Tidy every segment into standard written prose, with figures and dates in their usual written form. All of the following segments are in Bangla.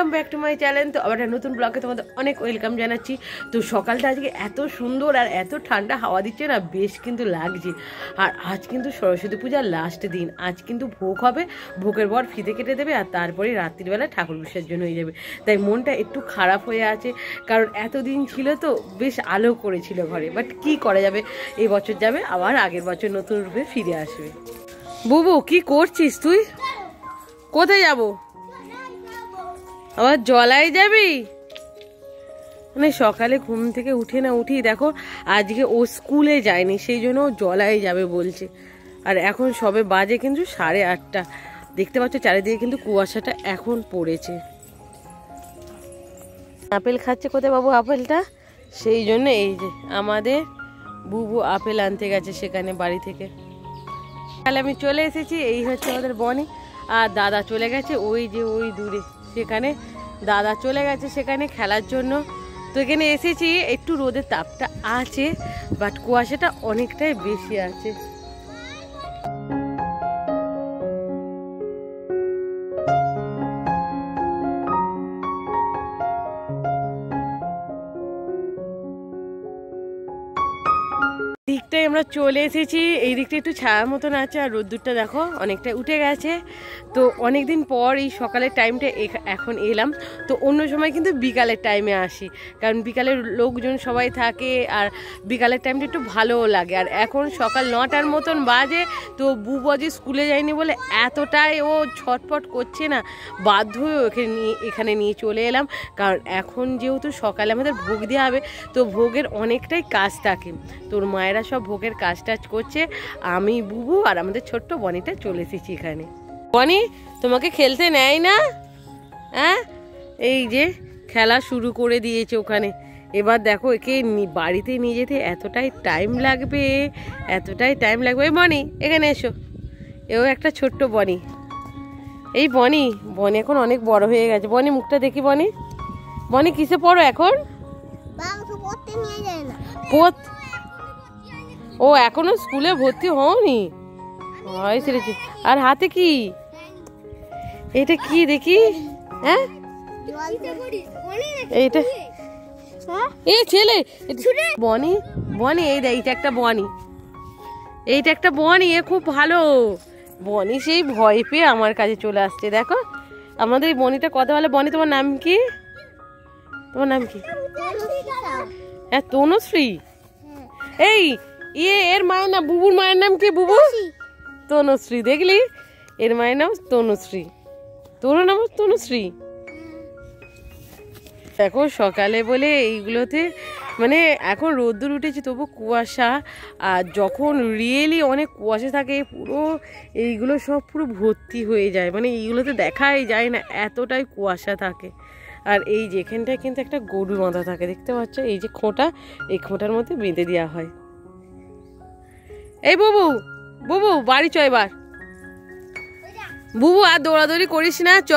Welcome back to my channel. তো আবার একটা নতুন ব্লগে তোমাদের অনেক ওয়েলকাম জানাচ্ছি। তো সকালটা আজকে এত সুন্দর আর এত ঠান্ডা হাওয়া দিচ্ছে না, বেশ কিন্তু লাগছে। আর আজ কিন্তু সরস্বতী পূজার লাস্ট দিন, আজ কিন্তু ভোগ হবে, ভোগের পর ফিতে কেটে দেবে আর তারপরে রাত্রিবেলা ঠাকুর বিসর্জন হয়ে যাবে। তাই মনটা একটু খারাপ হয়ে আছে, কারণ এতদিন ছিল তো বেশ আলো করেছিল ঘরে, বাট কি করা যাবে, এই বছর যাবে আবার আগের বছর নতুন রূপে ফিরে আসবে। বুবু কি করছিস তুই? কোথায় যাবো? আবার জলায় যাবি? মানে সকালে ঘুম থেকে উঠি দেখো আজকে ও স্কুলে যায়নি, সেই জন্য ও জলায় যাবে বলছে। আর এখন সবে বাজে কিন্তু 8:30। দেখতে পাচ্ছ চারিদিকে কিন্তু কুয়াশাটা এখন পড়েছে। আপেল খাচ্ছে কোথায় বাবু আপেলটা? সেই জন্য এই যে আমাদের বুবু আপেল আনতে গেছে সেখানে বাড়ি থেকে। তাহলে আমি চলে এসেছি, এই হচ্ছে আমাদের বনি। আর দাদা চলে গেছে ওই যে ওই দূরে, সেখানে দাদা চলে গেছে সেখানে খেলার জন্য। তো এখানে এসেছি, একটু রোদের তাপটা আছে, বাট কুয়াশাটা অনেকটাই বেশি আছে। দিকটাই আমরা চলে এসেছি, এই দিকটা একটু ছায়া মতন আছে আর রোদ্দুরটা দেখো অনেকটা উঠে গেছে। তো অনেকদিন পর এই সকালের টাইমটা এখন এলাম। তো অন্য সময় কিন্তু বিকালের টাইমে আসি, কারণ বিকালের লোকজন সবাই থাকে আর বিকালের টাইমটা একটু ভালোও লাগে। আর এখন সকাল 9টার মতন বাজে, তো বুবু আজ স্কুলে যায়নি বলে এতটাই ও ছটফট করছে না, বাধ্য হয়ে এখানে নিয়ে চলে এলাম। কারণ এখন যেহেতু সকালে আমাদের ভোগ দেওয়া হবে, তো ভোগের অনেকটাই কাজ থাকে। তোর মায়েরা সব ভোগের কাজ টাজ করছে, আমি বুবু আর আমাদের ছোট্ট বনিটা চলে এসেছি এখানে। বনি তোমাকে খেলতে নেয় না? হ্যাঁ, এই যে খেলা শুরু করে দিয়েছে ওখানে। এবার দেখো একে বাড়িতে নিয়ে যেতে এতটাই টাইম লাগবে। এই বনি এখানে এসো, এও একটা ছোট্ট বনি। এই বনি এখন অনেক বড় হয়ে গেছে। বনি মুখটা দেখি, বনি কিসে পড়ো এখন? ও এখনো স্কুলে ভর্তি হওনি? আর হাতে কি? এটা কি দেখি? হ্যাঁ এইটা এই ছেলে বনি এই দেখ, এইটা একটা বনি, এ খুব ভালো। বনি সেই ভয় পেয়ে আমার কাছে চলে আসছে। দেখো আমাদের এই বনিটা কথা বলে। বনি তোমার নাম কি? হ্যাঁ তনুশ্রী। এই এর মায়ের নাম, বুবুর মায়ের নাম কি? বুবু তনুশ্রী। দেখলি, এর মায়ের নাম তনুশ্রী, তোর নাম তনুশ্রী। দেখো সকালে বলে এইগুলোতে মানে এখন রোদ্দুর উঠেছে তবু কুয়াশা, আর যখন রিয়েলি অনেক কুয়াশা থাকে পুরো এইগুলো সব পুরো ভর্তি হয়ে যায়, মানে এইগুলোতে দেখাই যায় না, এতটাই কুয়াশা থাকে। আর এই যেখানটায় কিন্তু একটা গরু বাঁধা থাকে, দেখতে পাচ্ছ এই যে খোঁটা, এই খোঁটার মধ্যে বেঁধে দেওয়া হয়। এই বুবু বাড়ি চ এবার। বুবু আর দৌড়াদৌড়ি করিস না, চ।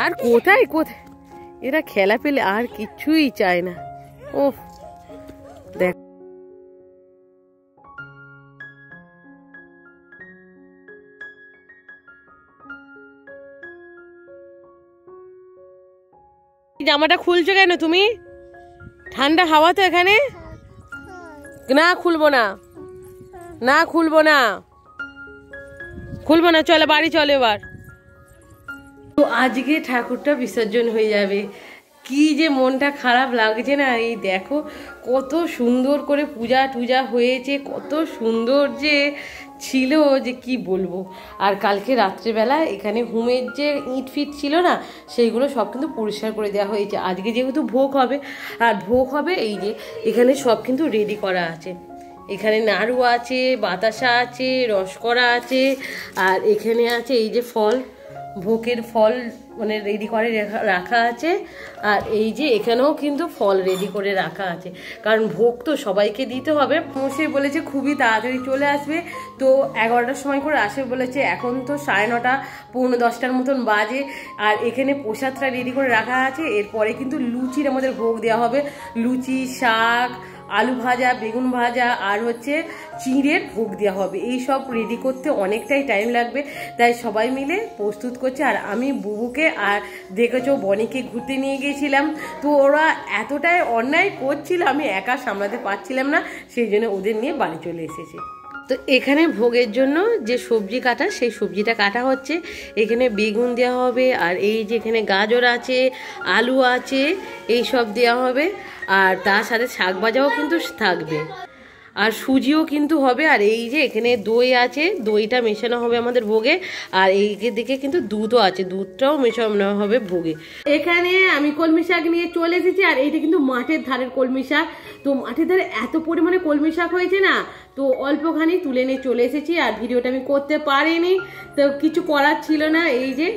আর কোথায় এরা খেলা পেলে আর কিছুই চায় না। ও দেখ জামাটা খুলছো কেন তুমি? ঠান্ডা হাওয়া তো এখানে। না খুলবো না, চলে বাড়ি চলে এবার। তো আজকে ঠাকুরটা বিসর্জন হয়ে যাবে, কি যে মনটা খারাপ লাগছে না। এই দেখো কত সুন্দর করে পূজা টুজা হয়েছে, কত সুন্দর যে ছিল যে কি বলবো। আর কালকে রাত্রেবেলা এখানে হোমের যে ইট ফিট ছিল না, সেইগুলো সব কিন্তু পরিষ্কার করে দেওয়া হয়েছে। আজকে যেহেতু ভোগ হবে, আর ভোগ হবে এই যে এখানে সব কিন্তু রেডি করা আছে। এখানে নাড়ু আছে, বাতাসা আছে, রসকরা আছে, আর এখানে আছে এই যে ফল, ভোগের ফল মানে রেডি করে রাখা আছে। আর এই যে এখানেও কিন্তু ফল রেডি করে রাখা আছে, কারণ ভোগ তো সবাইকে দিতে হবে। মশাই বলেছে খুবই তাড়াতাড়ি চলে আসবে, তো 11টার সময় করে আসবে বলেছে। এখন তো 9:30 পৌনে 10টার মতন বাজে। আর এখানে প্রসাদটা রেডি করে রাখা আছে, এরপরে কিন্তু লুচির আমাদের ভোগ দেওয়া হবে। লুচি, শাক আলু ভাজা, বেগুন ভাজা আর হচ্ছে চিঁড়ের ভোগ দেওয়া হবে। এই সব রেডি করতে অনেকটাই টাইম লাগবে, তাই সবাই মিলে প্রস্তুত করছে। আর আমি বুবুকে আর দেখেছো বনিকে ঘুরতে নিয়ে গিয়েছিলাম, তো ওরা এতটাই অন্যায় করছিল আমি একা সামলাতে পারছিলাম না, সেই জন্য ওদের নিয়ে বাড়ি চলে এসেছি। তো এখানে ভোগের জন্য যে সবজি কাটা, সেই সবজিটা কাটা হচ্ছে। এখানে বেগুন দেওয়া হবে, আর এই যে এখানে গাজর আছে, আলু আছে, এই সব দেওয়া হবে। আর তার সাথে শাক ভাজাও কিন্তু থাকবে, আর সুজিও কিন্তু হবে। আর এই যে এখানে দই আছে, দইটা মেশানো হবে আমাদের ভোগে। আর এই দিকে কিন্তু দুধও আছে, দুধটাও মেশানো হবে ভোগে। এখানে আমি কলমি শাক নিয়ে চলে এসেছি, আর এইটা কিন্তু মাঠের ধারের কলমি শাক। তো মাঠের ধারে এত পরিমাণে কলমি শাক হয়েছে না, তো অল্পখানি তুলে নিয়ে চলে এসেছি। আর ভিডিওটা আমি করতে পারিনি, তো কিছু করার ছিল না। এই যে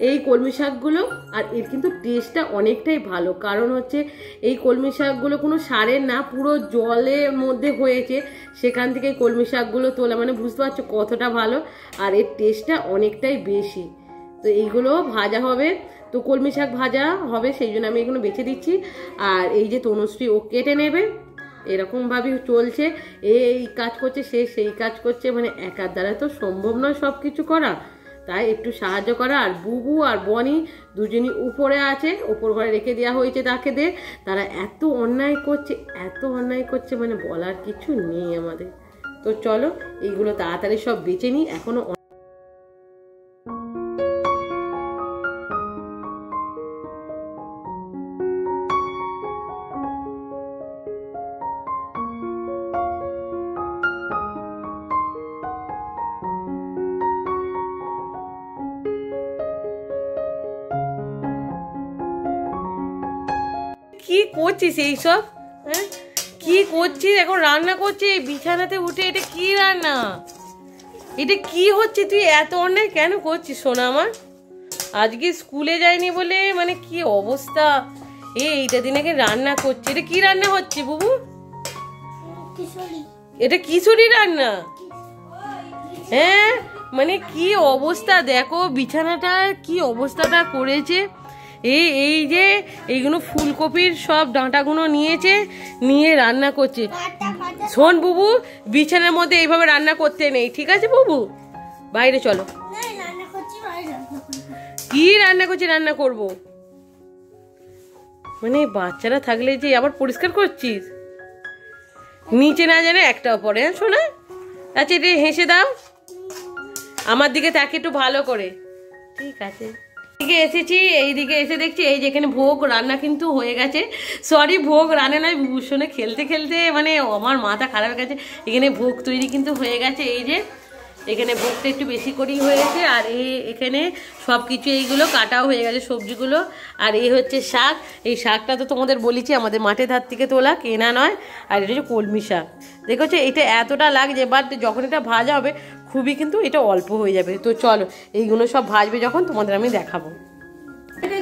এই কলমি শাকগুলো, আর এর কিন্তু টেস্টটা অনেকটাই ভালো, কারণ হচ্ছে এই কলমি শাকগুলো কোনো সারের না, পুরো জলের মধ্যে হয়েছে, সেখান থেকে কলমি শাকগুলো তোলা, মানে বুঝতে পারছো কতটা ভালো। আর এর টেস্টটা অনেকটাই বেশি। তো এইগুলো ভাজা হবে, তো কলমি শাক ভাজা হবে, সেই জন্য আমি এগুলো বেছে দিচ্ছি। আর এই যে তনুশ্রী ও কেটে নেবে, এরকমভাবেই চলছে। এই কাজ করছে, সে সেই কাজ করছে, মানে একার দ্বারা তো সম্ভব নয় সব কিছু করা, তাই একটু সাহায্য করা। আর বুবু আর বনি দুজনই উপরে আছে, ওপর ঘরে রেখে দেওয়া হয়েছে তাকে দিয়ে। তারা এত অন্যায় করছে, এত অন্যায় করছে, মানে বলার কিছু নেই আমাদের। তো চলো এইগুলো তাড়াতাড়ি সব বেছে নিই, এখনো কি করছিস এইসব? হ্যাঁ, কি করছিস এখন? রান্না করছিস বিছানাতে উঠে? এটা কি রান্না? এটা কি হচ্ছে? তুই এত অন্যায় কেন করছিস সোনা আমার? আজকে স্কুলে যায়নি বলে মানে কি অবস্থা। এইটা দিনে রান্না করছে, এটা কি রান্না হচ্ছে বুবু? এটা খিচুড়ি রান্না? হ্যাঁ, মানে কি অবস্থা দেখো, বিছানাটা কি অবস্থাটা করেছে। এই যে এইগুলো ফুলকপির সব ডাঁটাগুলো নিয়েছে, নিয়ে রান্না করছে। শোন বুবু, বিছানার মধ্যে এইভাবে রান্না করতে নেই, ঠিক আছে বুবু? বাইরে চলো। কি রান্না করছি? রান্না করব মানে বাচ্চারা থাকলে যে আবার পরিষ্কার করছিস, নিচে না জানে একটাও পরে। হ্যাঁ শোনা, আচ্ছা এটা হেসে দাও আমার দিকে, তাকে একটু ভালো করে, ঠিক আছে? এদিকে এসেছি, এইদিকে এসে দেখছি এই যে এখানে ভোগ রান্না কিন্তু হয়ে গেছে। সরি, ভোগ রান্না নয়, বুবুর সঙ্গে খেলতে খেলতে মানে আমার মাথা খারাপ হয়ে গেছে। এখানে ভোগ তৈরি কিন্তু হয়ে গেছে, এই যে এখানে ভোগটা একটু বেশি করেই হয়েছে। আর এখানে সব কিছু এইগুলো কাটাও হয়ে গেছে সবজিগুলো। আর এই হচ্ছে শাক, এই শাকটা তো তোমাদের বলেছি আমাদের মাঠের ধার থেকে তোলা, কেনা নয়। আর এটা হচ্ছে কলমি শাক, দেখেছো এটা এতটা লাগছে, বাট যখন এটা ভাজা হবে খুবই কিন্তু এটা অল্প হয়ে যাবে। তো চলো এইগুলো সব ভাজবে যখন তোমাদের আমি দেখাবো।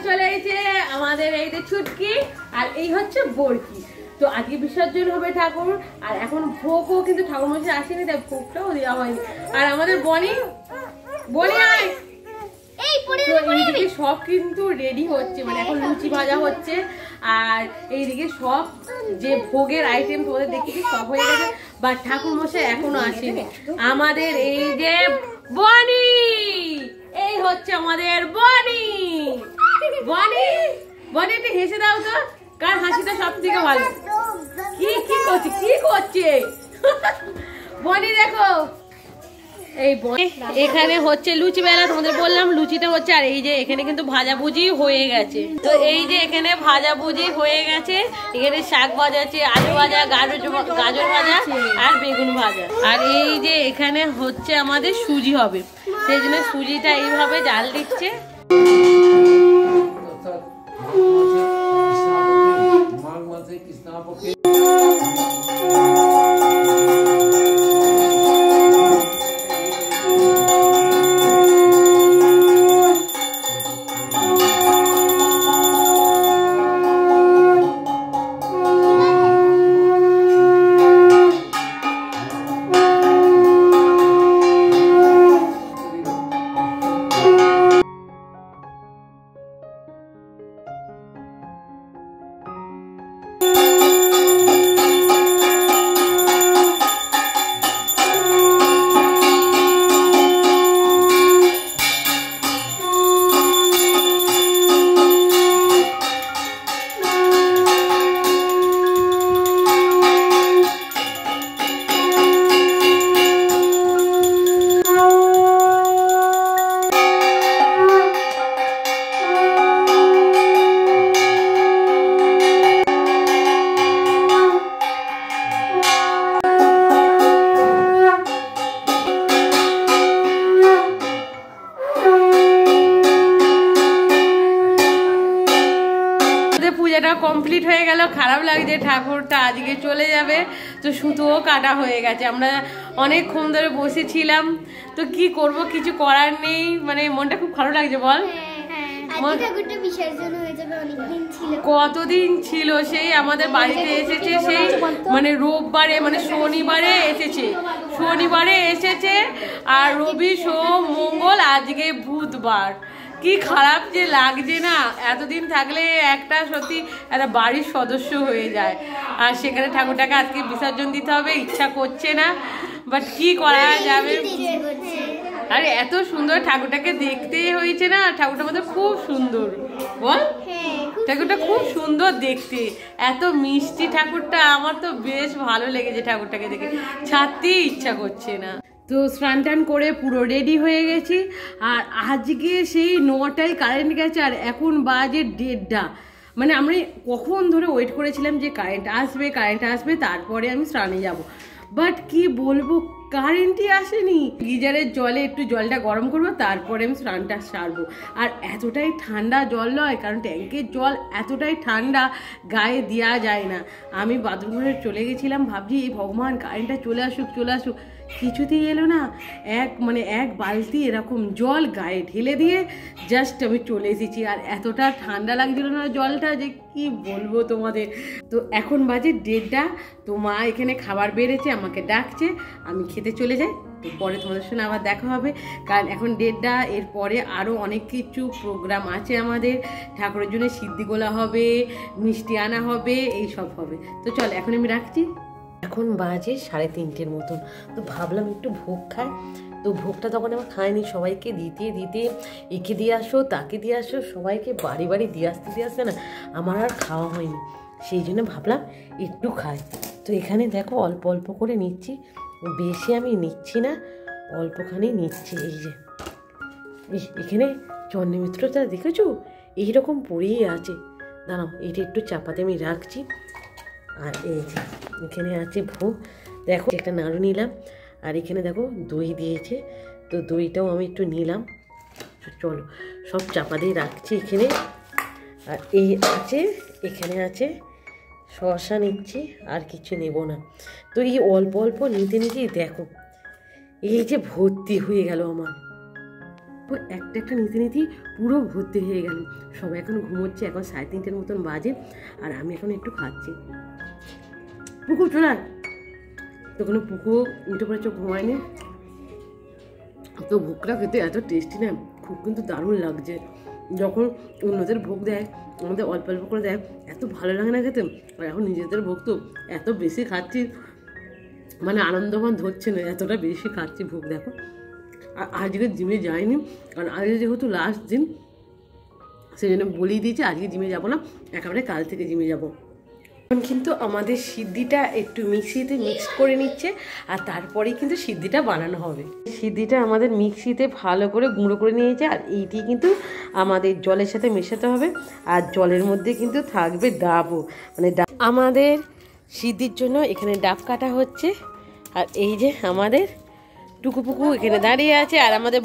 চলে এসেছে আমাদের এই যে ছুটকি, আর এই হচ্ছে বরকি। তো আজকে বিসর্জন হবে ঠাকুর, আর এখন ভোগও কিন্তু ঠাকুর মশাই আসেনি, তাই ভোগটাও দেওয়া হয়নি। আর আমাদের বনি আয়, এইদিকে সব কিন্তু রেডি হচ্ছে, মানে এখন লুচি ভাজা হচ্ছে। আর এইদিকে সব যে ভোগের আইটেম তোমাদের দেখেছি সব হয়ে গেছে, বা ঠাকুর মশাই এখনো আসেনি। আমাদের এই যে বনি, এই হচ্ছে আমাদের বনি। বনি একটু হেসে দাও তো, কার হাসিটা সব থেকে ভালো? কি করছে বনি? দেখো এই এখানে হচ্ছে লুচি বেলা, তোমাদের বললাম লুচিটা হচ্ছে। আর এই যে এখানে কিন্তু ভাজাভুজি হয়ে গেছে। তো এই যে এখানে ভাজাভুজি হয়ে গেছে, এখানে শাক ভাজা আছে, আলু ভাজা, গাজর ভাজা আর বেগুন ভাজা। আর এই যে এখানে হচ্ছে আমাদের সুজি হবে, সেই জন্য সুজিটা এইভাবে জাল দিচ্ছে। পূজাটা কমপ্লিট হয়ে গেল। খারাপ লাগছে, ঠাকুরটা আজকে চলে যাবে। তো সুতোও কাটা হয়ে গেছে, আমরা অনেকক্ষণ ধরে বসেছিলাম। তো কি করব, কিছু করার নেই, মানে মনটা খুব ভালো লাগছে। বল, কতদিন ছিল সেই আমাদের বাড়িতে এসেছে, সেই মানে রোববারে মানে শনিবারে এসেছে আর রবি সোম মঙ্গল আজকে বুধবার। কি খারাপ যে লাগছে না, এতদিন থাকলে একটা সত্যি একটা বাড়ির সদস্য হয়ে যায়। আর সেখানে ঠাকুরটাকে আজকে বিসর্জন দিতে হবে, ইচ্ছা করছে না, বাট কি করা যাবে। আরে এত সুন্দর ঠাকুরটাকে দেখতে হয়েছে না, ঠাকুরটা আমাদের খুব সুন্দর। বল, ঠাকুরটা খুব সুন্দর দেখতে, এত মিষ্টি ঠাকুরটা। আমার তো বেশ ভালো লেগেছে ঠাকুরটাকে দেখে, ছাড়তেই ইচ্ছা করছে না। তো স্নান টান করে পুরো রেডি হয়ে গেছি। আর আজকে সেই 9টায় কারেন্ট গেছে আর এখন বাজে 1:30। মানে আমরা কখন ধরে ওয়েট করেছিলাম যে কারেন্ট আসবে তারপরে আমি স্নানে যাব। বাট কি বলবো, কারেন্টই আসেনি। গিজারের জলে একটু জলটা গরম করবো, তারপরে আমি স্নানটা সারবো। আর এতটাই ঠান্ডা জল নয়, কারণ ট্যাঙ্কের জল এতটাই ঠান্ডা, গায়ে দেওয়া যায় না। আমি বাথরুমে চলে গেছিলাম, ভাবছি এই ভগবান কারেন্টটা চলে আসুক। কিছুতেই এলো না। এক বালতি এরকম জল গায়ে ঢেলে দিয়ে জাস্ট আমি চলে এসেছি। আর এতটা ঠান্ডা লাগছিল না জলটা, যে কি বলবো তোমাদের। তো এখন বাজে 1:30। তো মা এখানে খাবার বেড়েছে, আমাকে ডাকছে, আমি খেতে চলে যাই। তো পরে তোমাদের সঙ্গে আবার দেখা হবে, কারণ এখন 1:30। এরপরে আরও অনেক কিছু প্রোগ্রাম আছে আমাদের। ঠাকুরের জন্য সিদ্ধি গোলা হবে, মিষ্টি আনা হবে, এইসব হবে। তো চল এখন আমি রাখছি। এখন বাজে 3:30 মতন। তো ভাবলাম একটু ভোগ খাই। তো ভোগটা তখন আমার খাইনি, সবাইকে দিতে একে দিয়ে আসো তাকে দিয়ে আসো, সবাইকে বাড়ি দিয়ে আসতে না আমার আর খাওয়া হয়নি। সেই জন্য ভাবলাম একটু খাই। তো এখানে দেখো অল্প অল্প করে নিচ্ছি, বেশি আমি নিচ্ছি না, অল্পখানি নিচ্ছি। এই যে এখানে চন্দ্রমিত্রটা দেখেছো এইরকম পড়েই আছে। দাঁড়াও, এটা একটু চাপাতে আমি রাখছি। আর এই যে এখানে আছে ভোগ, দেখো একটা নাড়ু নিলাম। আর এখানে দেখো দই দিয়েছে, তো দইটাও আমি একটু নিলাম। চলো সব চাপা দিয়ে রাখছি এখানে। আর এই আছে, এখানে আছে শসা নিচ্ছি, আর কিছু নেব না। তো এই অল্প অল্প নিতেই দেখো এই যে ভর্তি হয়ে গেল আমার। একটা নিতেই পুরো ভর্তি হয়ে গেল। সবাই এখন ঘুমোচ্ছে, এখন 3:30 মতন বাজে। আর আমি এখন একটু খাচ্ছি। পুকুর চলার তো কোনো পুকুর উঠে পড়ে চোখ ঘুমায়নি। তো ভোগটা খেতে এত টেস্টি না, খুব কিন্তু দারুণ লাগছে। যখন অন্যদের ভোগ দেয়, আমাদের অল্প অল্প করে দেয়, এত ভালো লাগে না খেতে। আর এখন নিজেদের ভোগ তো এত বেশি খাচ্ছি, মানে আনন্দমান ধরছে না, এতটা বেশি খাচ্ছি ভোগ। দেখো আর আজকে জিমে যাইনি, কারণ আজকে যেহেতু লাস্ট দিন, সেই জন্য বলেই দিয়েছি আজকে জিমে যাবো না, একেবারে কাল থেকে জিমে যাবো। কিন্তু আমাদের সিদ্ধিটা একটু মিক্সিতে মিক্স করে নিচ্ছে, আর তারপরেই কিন্তু সিদ্ধিটা বানানো হবে। সিদ্ধিটা আমাদের মিক্সিতে ভালো করে গুঁড়ো করে নিয়েছে। আর এইটি কিন্তু আমাদের জলের সাথে মেশাতে হবে, আর জলের মধ্যে কিন্তু থাকবে ডাবও, মানে আমাদের সিদ্ধির জন্য এখানে ডাব কাটা হচ্ছে। আর এই যে আমাদের টুকুপুকু এখানে দাঁড়িয়ে আছে, আর আমাদের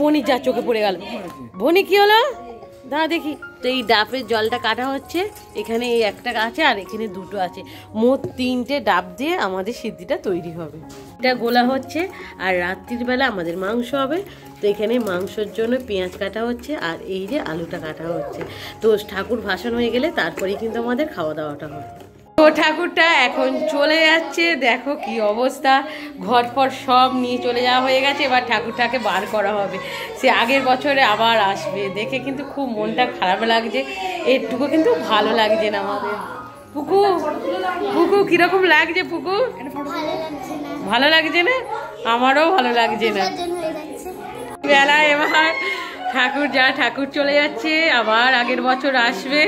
বনি যা চোখে পড়ে গেল। বনি কি হলো দাঁড়া দেখি। তো এই ডাবের জলটা কাটা হচ্ছে, এখানে এই একটা আছে আর এখানে দুটো আছে, মোট 3টে ডাব দিয়ে আমাদের সিদ্ধিটা তৈরি হবে। এটা গোলা হচ্ছে, আর রাত্রির বেলা আমাদের মাংস হবে। তো এখানে মাংসর জন্য পেঁয়াজ কাটা হচ্ছে, আর এই যে আলুটা কাটা হচ্ছে। তো ঠাকুর ভাসান হয়ে গেলে তারপরেই কিন্তু আমাদের খাওয়া দাওয়াটা হবে। তো ঠাকুরটা এখন চলে যাচ্ছে, দেখো কি অবস্থা, ঘর পর সব নিয়ে চলে যাওয়া হয়ে গেছে। এবার ঠাকুরটাকে বার করা হবে, সে আগের বছরে আবার আসবে। দেখে কিন্তু খুব মনটা খারাপ লাগছে, একটুকু কিন্তু ভালো লাগছে না আমাদের। পুকু কিরকম লাগছে? পুকু ভালো লাগছে না, আমারও ভালো লাগছে না। বেলা এবার ঠাকুর চলে যাচ্ছে, আবার আগের বছর আসবে।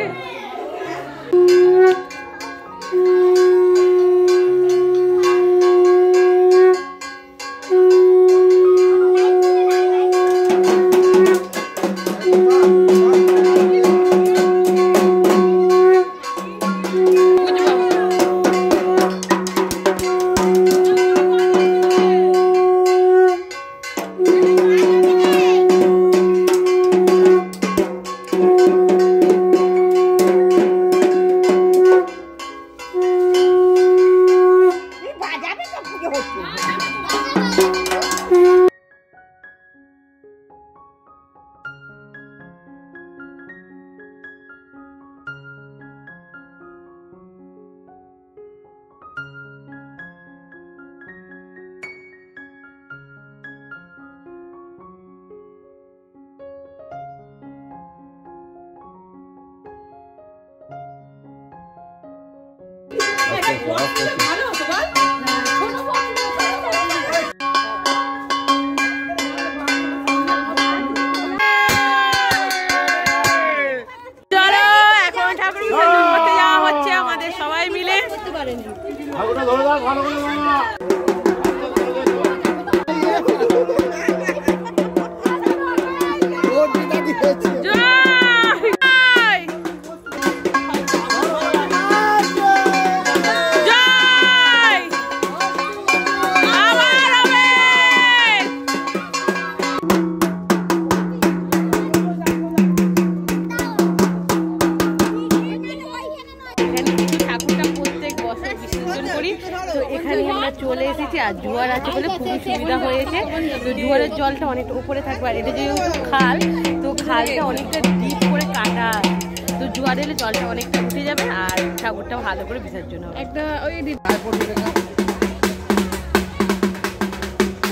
চলে এসেছি আর জোয়ার আছে বলে খুবই সুবিধা হয়েছে। তো জোয়ারের জলটা অনেকটা উপরে থাকবে আর এটা যেহেতু খাল, তো খালটা অনেকটা ডিপ করে কাটা আছে, তো জোয়ার এলে জলটা অনেকটা উঠে যাবে আর ঠাকুরটা ভালো করে বিসর্জন হবে। একটা ওই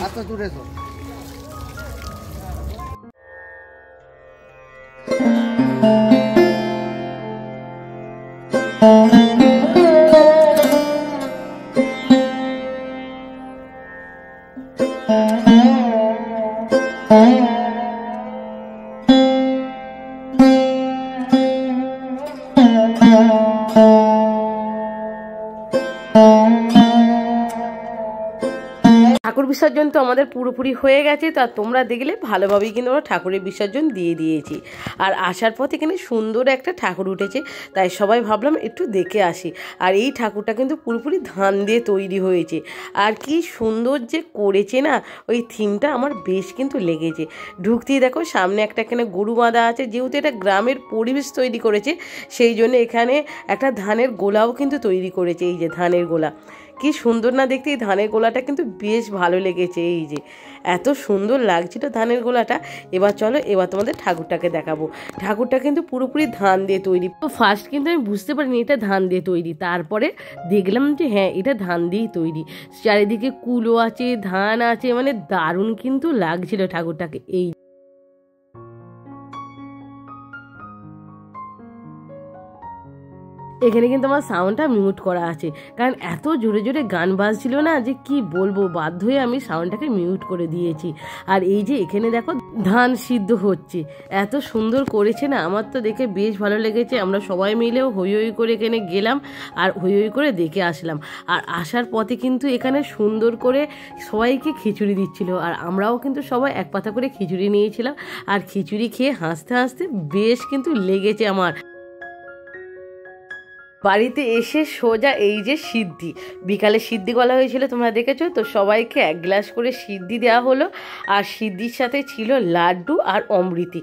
আচ্ছা দূরে তো ঠাকুর বিসর্জন তো আমাদের পুরোপুরি হয়ে গেছে। তা তোমরা দেখলে ভালোভাবেই কিন্তু আমরা ঠাকুরের বিসর্জন দিয়ে দিয়েছি। আর আসার পথ এখানে সুন্দর একটা ঠাকুর উঠেছে, তাই সবাই ভাবলাম একটু দেখে আসি। আর এই ঠাকুরটা কিন্তু পুরোপুরি ধান দিয়ে তৈরি হয়েছে, আর কি সুন্দর যে করেছে না, ওই থিমটা আমার বেশ কিন্তু লেগেছে। ঢুকতেই দেখো সামনে একটা এখানে গরু বাঁধা আছে, যেহেতু এটা গ্রামের পরিবেশ তৈরি করেছে সেই জন্য এখানে একটা ধানের গোলাও কিন্তু তৈরি করেছে। এই যে ধানের গোলা, কি সুন্দর না দেখতে, এই ধানের গোলাটা কিন্তু বেশ ভালো লেগেছে। এই যে এত সুন্দর লাগছিল ধানের গোলাটা। এবার চলো এবার তোমাদের ঠাকুরটাকে দেখাবো। ঠাকুরটা কিন্তু পুরোপুরি ধান দিয়ে তৈরি। তো ফার্স্ট কিন্তু আমি বুঝতে পারিনি এটা ধান দিয়ে তৈরি, তারপরে দেখলাম যে হ্যাঁ এটা ধান দিয়েই তৈরি। চারিদিকে কুলো আছে, ধান আছে, মানে দারুণ কিন্তু লাগছিল ঠাকুরটাকে। এই এখানে কিন্তু আমার সাউন্ডটা মিউট করা আছে, কারণ এত জোরে জোরে গান বাজছিল না যে কি বলবো, বাধ্য হয়ে আমি সাউন্ডটাকে মিউট করে দিয়েছি। আর এই যে এখানে দেখো ধান সিদ্ধ হচ্ছে, এত সুন্দর করেছে না, আমার তো দেখে বেশ ভালো লেগেছে। আমরা সবাই মিলেও হই হই করে এখানে গেলাম আর হই হই করে দেখে আসলাম। আর আসার পথে কিন্তু এখানে সুন্দর করে সবাইকে খিচুড়ি দিচ্ছিল, আর আমরাও কিন্তু সবাই এক পাতা করে খিচুড়ি নিয়েছিলাম। আর খিচুড়ি খেয়ে হাসতে হাসতে বেশ কিন্তু লেগেছে আমার। বাড়িতে এসে সোজা এই যে সিদ্ধি, বিকালে সিদ্ধি গলা হয়েছিল তোমরা দেখেছো তো, সবাইকে এক গ্লাস করে সিদ্ধি দেওয়া হলো। আর সিদ্ধির সাথে ছিল লাড্ডু আর অমৃতি।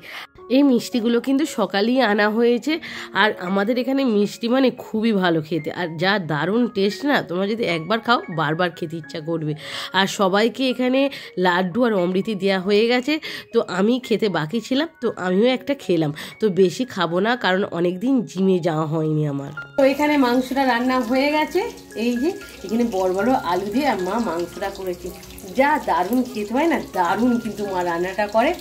এই মিষ্টিগুলো কিন্তু সকালেই আনা হয়েছে। আর আমাদের এখানে মিষ্টি মানে খুবই ভালো খেতে, আর যা দারুণ টেস্ট না, তোমরা যদি একবার খাও বারবার খেতে ইচ্ছা করবে। আর সবাইকে এখানে লাড্ডু আর অমৃতি দেওয়া হয়ে গেছে, তো আমি খেতে বাকি ছিলাম, তো আমিও একটা খেলাম। তো বেশি খাবো না, কারণ অনেক দিন জিমে যাওয়া হয়নি আমার। তো এখানে মাংসটা রান্না হয়ে গেছে। এই যে এখানে বড় বড় আলু দিয়ে আর মা মাংসটা করেছে, যা দারুণ খেতে হয় না, দারুণ কিন্তু মা রান্নাটা করে।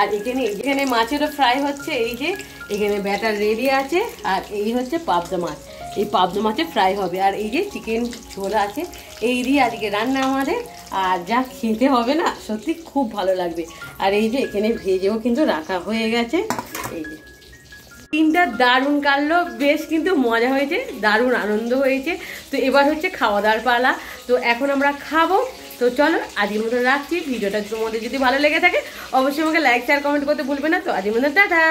আর এখানে মাছেরও ফ্রাই হচ্ছে। এই যে এখানে ব্যাটার রেডি আছে, আর এই হচ্ছে পাবদা মাছ, এই পাবদা মাছের ফ্রাই হবে। আর এই যে চিকেন ঝোল আছে, এই দিয়ে আজকে রান্না আমাদের। আর যা খেতে হবে না, সত্যি খুব ভালো লাগবে। আর এই যে এখানে ভেজেও কিন্তু রাখা হয়ে গেছে। এই যে তিনটা দারুণ কাটলো, বেশ কিন্তু মজা হয়েছে, দারুণ আনন্দ হয়েছে। তো এবার হচ্ছে খাওয়া দাওয়ার পালা। তো এখন আমরা খাবো। তো চলো আজকের মতো রাখছি। ভিডিওটা তোমাদের যদি ভালো লেগে থাকে অবশ্যই আমাকে লাইক শেয়ার কমেন্ট করতে ভুলবে না। তো আজকের মতো টাটা।